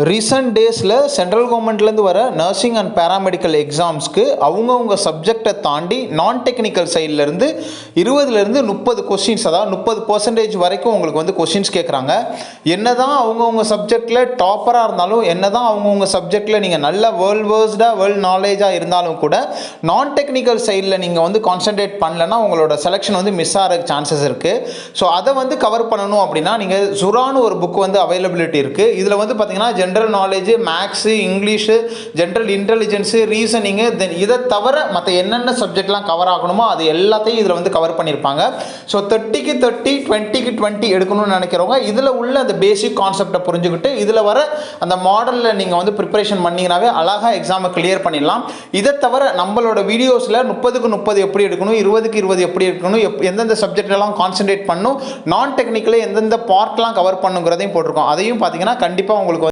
Recent டேஸில் central கவர்மெண்ட்லேருந்து வர நர்சிங் அண்ட் பேராமெடிக்கல் எக்ஸாம்ஸ்க்கு அவங்கவுங்க சப்ஜெக்டை தாண்டி நான் டெக்னிக்கல் சைட்லேருந்து 20லேருந்து 30 கொஸ்டின்ஸ், அதாவது 30% வரைக்கும் உங்களுக்கு வந்து கொஸ்டின்ஸ் கேட்குறாங்க. என்ன தான் அவங்கவுங்க சப்ஜெக்டில் டாப்பராக இருந்தாலும், என்ன தான் அவங்கவுங்க சப்ஜெக்டில் நீங்கள் நல்ல வேர்ல்ட் நாலேஜாக இருந்தாலும் கூட நான் டெக்னிக்கல் சைடில் நீங்கள் வந்து கான்சன்ட்ரேட் பண்ணலன்னா உங்களோட செலெக்ஷன் வந்து மிஸ் ஆகிற சான்சஸ் இருக்குது. ஸோ அதை வந்து கவர் பண்ணணும் அப்படின்னா நீங்கள் ஜுரான்னு ஒரு புக் வந்து அவைலபிலிட்டி இருக்குது. இதில் வந்து பார்த்தீங்கன்னா general knowledge, maths, English, general intelligence, reasoning, then இதை தவிர மற்ற என்னென்ன சப்ஜெக்ட்லாம் கவர் ஆகணுமோ அது எல்லாத்தையும் இதில் வந்து கவர் பண்ணியிருப்பாங்க. ஸோ 30க்கு 30, 20க்கு 20 எடுக்கணும்னு நினைக்கிறவங்க இதில் உள்ள அந்த பேசிக் கான்செப்டை புரிஞ்சுக்கிட்டு இதில் வர அந்த மாடலில் நீங்கள் வந்து ப்ரிப்பரேஷன் பண்ணிங்கனாவே அழகாக எக்ஸாமை கிளியர் பண்ணிடலாம். இதை தவிர நம்மளோட வீடியோஸில் 30க்கு 30 எப்படி எடுக்கணும், 20க்கு 20 எப்படி எடுக்கணும், எந்தெந்த சப்ஜெக்ட்லாம் கான்சன்ட்ரேட் பண்ணணும், நான் டெக்னிக்கலி எந்தெந்த பார்ட்லாம் கவர் பண்ணுங்கிறதையும் போட்டிருக்கோம். அதையும் பார்த்தீங்கன்னா கண்டிப்பாக உங்களுக்கு